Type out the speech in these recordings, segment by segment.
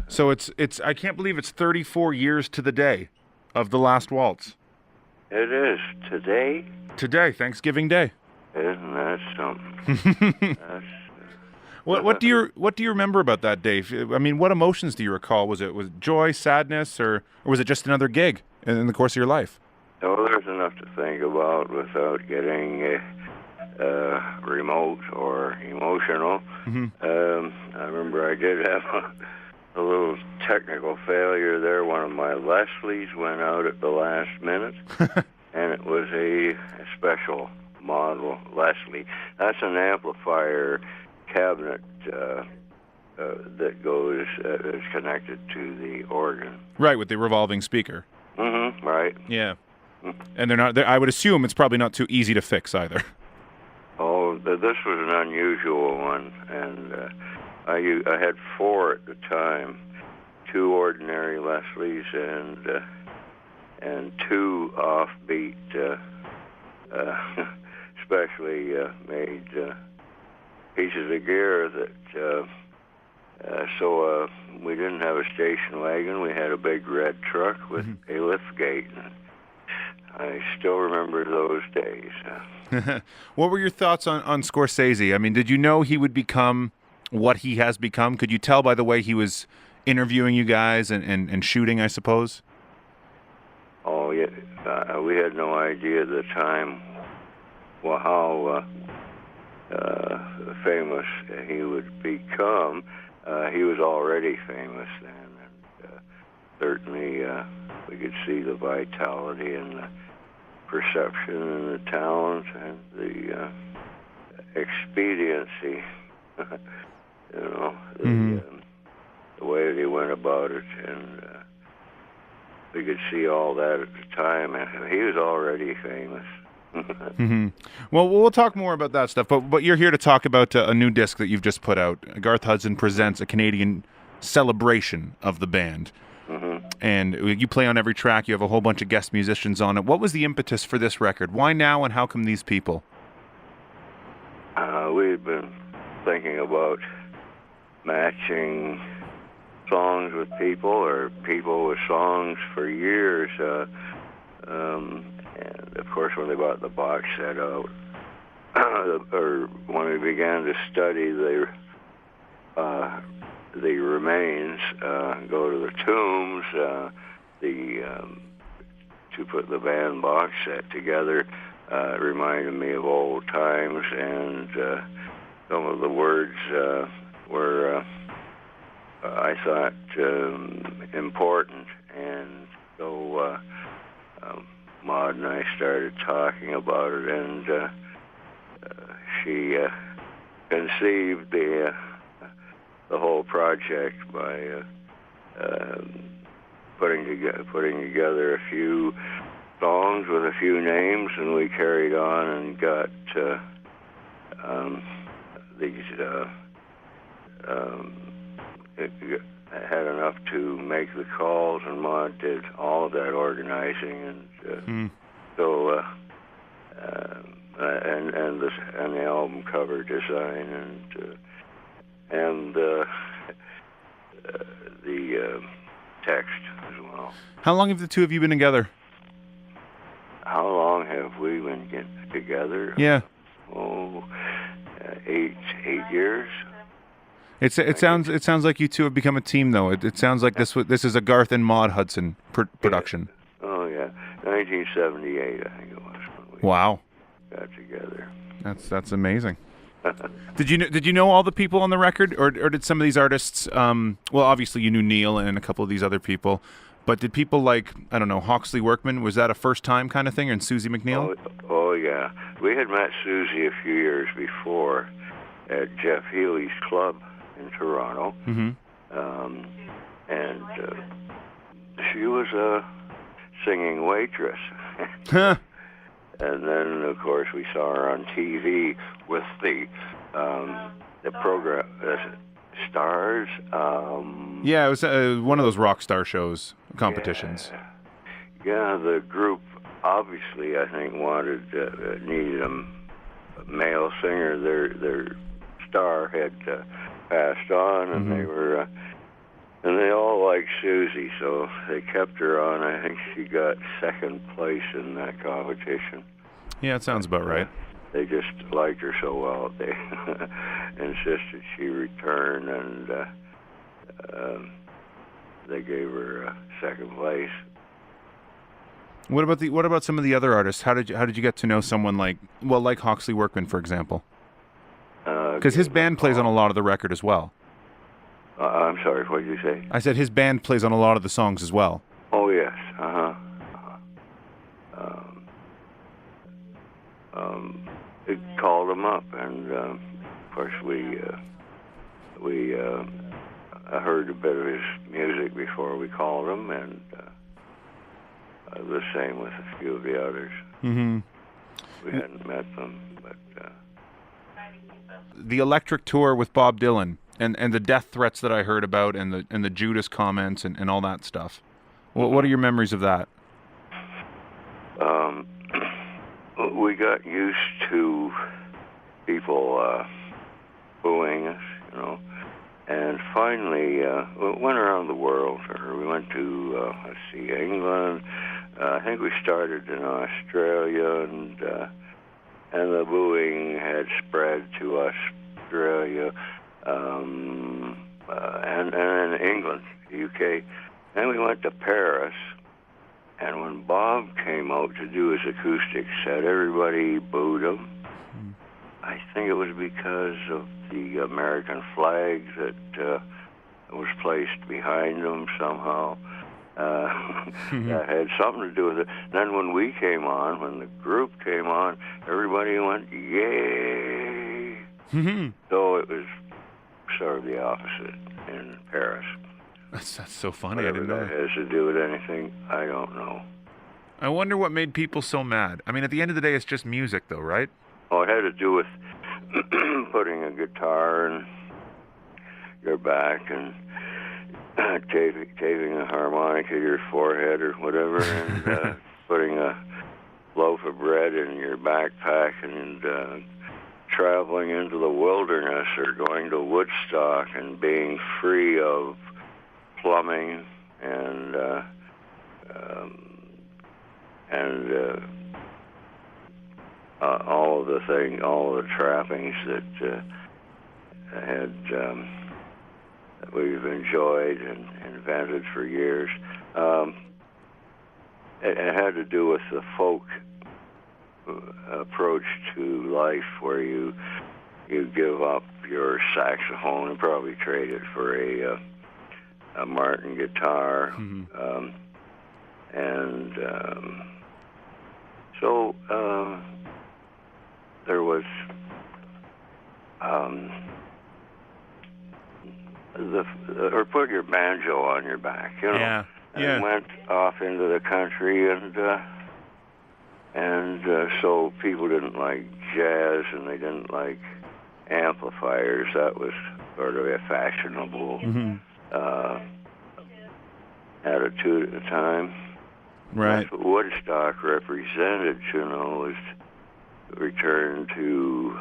So it's I can't believe it's 34 years to the day of the last waltz. It is. Today, Thanksgiving Day. Isn't that something? That's, What do you remember about that day? I mean, what emotions do you recall? Was it joy, sadness, or was it just another gig in the course of your life? well, there's enough to think about without getting remote or emotional. I remember I did have a little technical failure there. One of my Leslies went out at the last minute, and it was a special model Leslie. That's an amplifier cabinet that goes is connected to the organ. Right, with the revolving speaker. Right. Yeah. And I would assume it's probably not too easy to fix either. Oh, this was an unusual one, and I had 4 at the time, 2 ordinary Leslies and 2 offbeat, specially made pieces of gear that. So we didn't have a station wagon. We had a big red truck with a lift gate. And I still remember those days. What were your thoughts on Scorsese? I mean, did you know he would become what he has become? Could you tell by the way he was interviewing you guys and shooting, I suppose? Oh, yeah. We had no idea at the time how famous he would become. He was already famous then, and certainly we could see the vitality and the perception and the talent and the expediency, the way that he went about it, and we could see all that at the time, and he was already famous. Well, we'll talk more about that stuff, but you're here to talk about a new disc that you've just put out. Garth Hudson presents a Canadian celebration of the band. And you play on every track. You have a whole bunch of guest musicians on it. What was the impetus for this record? Why now, and how come these people? We've been thinking about matching songs with people or people with songs for years. And of course, when they bought the box set out, or when we began to study the remains, go to the tombs, to put the band box set together, it reminded me of old times, and some of the words were, I thought, important, and so Maud and I started talking about it, and she conceived the whole project by putting together a few songs with a few names, and we carried on and got these. Had enough to make the calls, and Maud did all of that organizing, and so and the album cover design and the text as well. How long have the two of you been together? How long have we been together? Yeah. 8 years. It sounds like you two have become a team, though. It sounds like this is a Garth and Maud Hudson production. Oh yeah, 1978, I think it was when we got together. That's amazing. Did you know all the people on the record, or did some of these artists? Well, obviously you knew Neil and a couple of these other people, but did people like, I don't know, Hawksley Workman? Was that a first time kind of thing, and Susie McNeil? Oh yeah, we had met Susie a few years before at Jeff Healy's club in Toronto, and she was a singing waitress. And then, of course, we saw her on TV with the program Stars. Yeah, it was one of those rock star shows competitions. Yeah, the group obviously, I think, needed a male singer. Their star had passed on, and they were, and they all liked Susie, so they kept her on. I think she got second place in that competition. Yeah, it sounds about right. They just liked her so well, they insisted she return, and they gave her second place. What about some of the other artists? How did you get to know someone like Hawksley Workman, for example? Because his band plays on a lot of the record as well. I'm sorry, what did you say? I said his band plays on a lot of the songs as well. Oh yes, It called him up, and of course I heard a bit of his music before we called him, and the same with a few of the others. Mm-hmm. We hadn't met them, but the Electric Tour with Bob Dylan and the death threats that I heard about, and the Judas comments and all that stuff. What are your memories of that? We got used to people booing us, and finally we went around the world. Or we went to England. I think we started in Australia, and the booing had spread to Australia, and in England, UK. Then we went to Paris, and when Bob came out to do his acoustic set, everybody booed him. I think it was because of the American flag that was placed behind him somehow. That had something to do with it. Then when we came on, when the group came on, everybody went, yay! So it was sort of the opposite in Paris. That's so funny. Whatever I didn't know that has to do with anything, I don't know. I wonder what made people so mad. I mean, at the end of the day, it's just music, though, right? Oh, it had to do with putting a guitar in your back and taping a harmonica to your forehead or whatever, and putting a loaf of bread in your backpack, and traveling into the wilderness, or going to Woodstock and being free of plumbing and all of the trappings that that we've enjoyed and invented for years. It had to do with the folk approach to life, where you give up your saxophone and probably trade it for a Martin guitar. So there was or put your banjo on your back, and went off into the country, and so people didn't like jazz, and they didn't like amplifiers. That was sort of a fashionable attitude at the time. Right. That's what Woodstock represented, was return to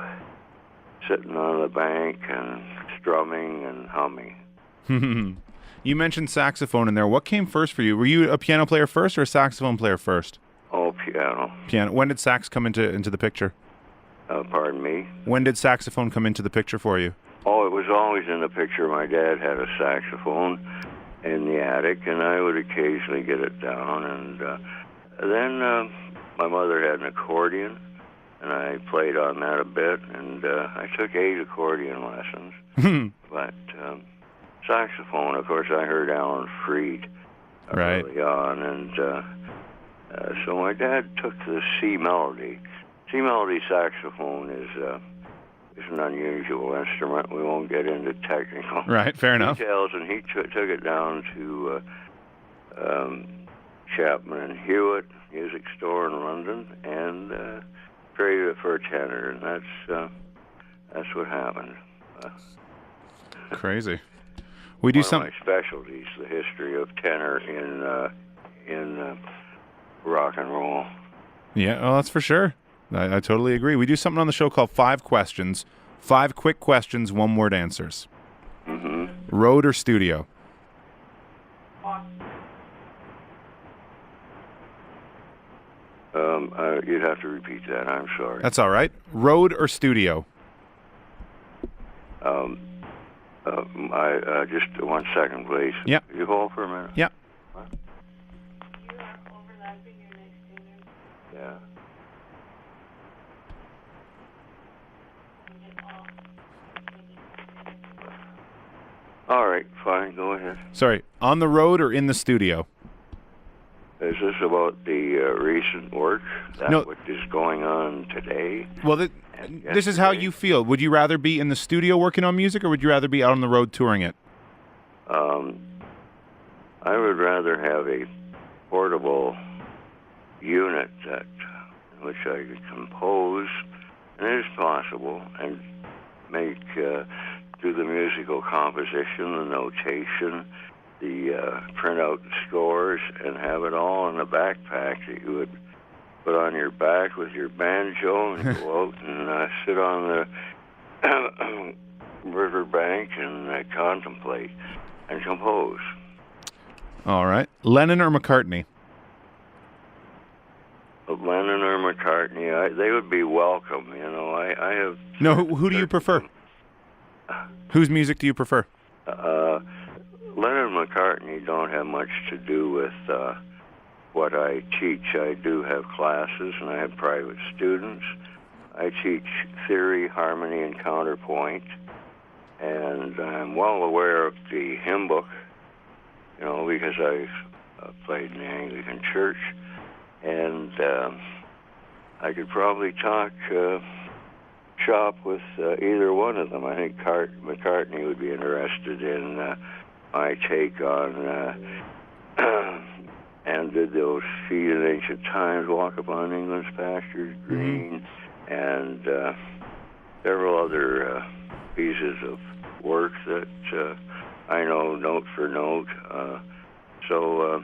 sitting on the bank and strumming and humming. You mentioned saxophone in there. What came first for you? Were you a piano player first or a saxophone player first? Oh, piano. Piano. When did sax come into the picture? Pardon me? When did saxophone come into the picture for you? Oh, it was always in the picture. My dad had a saxophone in the attic, and I would occasionally get it down. And then my mother had an accordion, and I played on that a bit. And I took 8 accordion lessons. But saxophone, of course, I heard Alan Freed early on, and so my dad took the C melody. C melody saxophone is an unusual instrument. We won't get into technical details, and he took it down to Chapman and Hewitt Music Store in London, and traded it for a tenor, and that's what happened. Crazy. We do some of my specialties, the history of tenor in rock and roll. Yeah, well, that's for sure. I totally agree. We do something on the show called 5 Questions. 5 quick questions, 1-word answers. Road or studio? You'd have to repeat that. I'm sorry. That's all right. Road or studio? Just 1 second, please. Yeah. Could you hold for a minute? Yeah. What? You are overlapping your next interview. Yeah. All right, fine. Go ahead. Sorry. On the road or in the studio? Is this about the recent work? No. What is going on today? Well, this is how you feel. Would you rather be in the studio working on music, or would you rather be out on the road touring it? I would rather have a portable unit which I could compose, and it is possible, and make do the musical composition, the notation, the print out scores, and have it all in a backpack that you would put on your back with your banjo and go out and sit on the riverbank and contemplate and compose. All right. Lennon or McCartney? Lennon or McCartney, they would be welcome. You know, I have. No, who do you prefer? Whose music do you prefer? Lennon and McCartney don't have much to do with what I teach. I do have classes, and I have private students. I teach theory, harmony, and counterpoint, and I'm well aware of the hymn book, you know, because I've played in the Anglican Church, and I could probably talk shop with either one of them. I think McCartney would be interested in my take on and did those feet in ancient times, walk upon England's pastures green, and several other pieces of work that I know note for note. So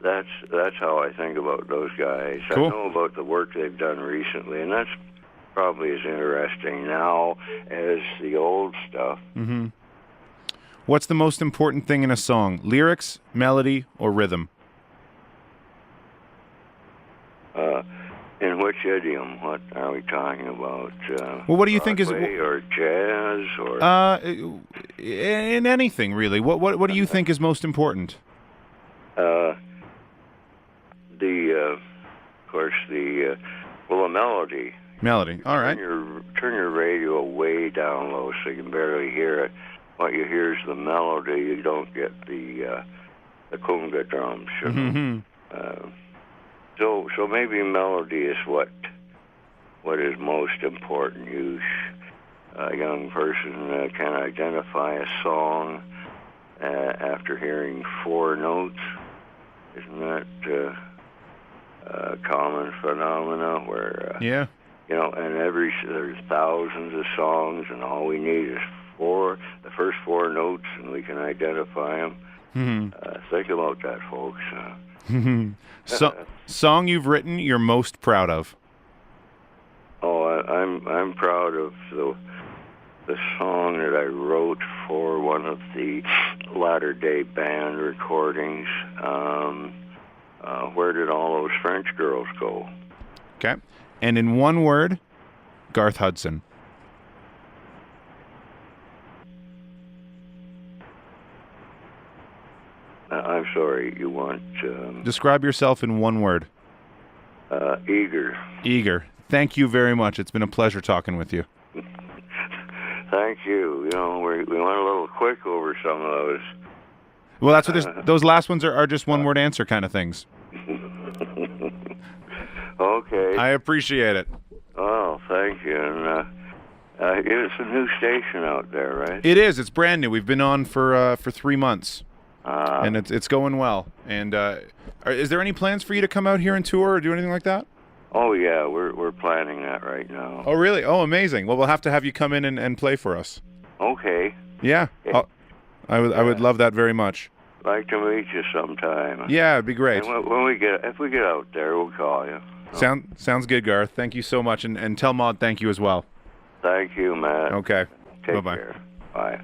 that's how I think about those guys. Cool. I know about the work they've done recently, and that's probably as interesting now as the old stuff. Mm-hmm. What's the most important thing in a song? Lyrics, melody, or rhythm? In which idiom? What are we talking about? Well, what do you think is or jazz or in anything really? What do you think is most important? Of course, the melody. Melody. All right. Turn your radio way down low so you can barely hear it. What you hear is the melody. You don't get the conga drums. You know? Mm-hmm. So maybe melody is what is most important. A young person can identify a song after hearing 4 notes. Isn't that a common phenomena where yeah. You know, and there's thousands of songs, and all we need is the first 4 notes, and we can identify them. Mm-hmm. Think about that, folks. Song you've written you're most proud of? Oh, I'm proud of the song that I wrote for one of the latter-day band recordings. Where did all those French girls go? Okay. And in one word, Garth Hudson. I'm sorry, you want... Describe yourself in one word. Eager. Eager. Thank you very much. It's been a pleasure talking with you. Thank you. You know, we went a little quick over some of those. Well, that's what those last ones are just one-word answer kind of things. Okay. I appreciate it. Oh, thank you. And it's a new station out there, right? It is. It's brand new. We've been on for 3 months, and it's going well. And is there any plans for you to come out here and tour or do anything like that? Oh yeah, we're planning that right now. Oh really? Oh, amazing. Well, we'll have to have you come in and play for us. Okay. Yeah. I would love that very much. Like to meet you sometime. Yeah, it'd be great. And if we get out there, we'll call you. Sounds good, Garth. Thank you so much, and tell Maud thank you as well. Thank you, Matt. Okay. Take Bye-bye. care. Bye.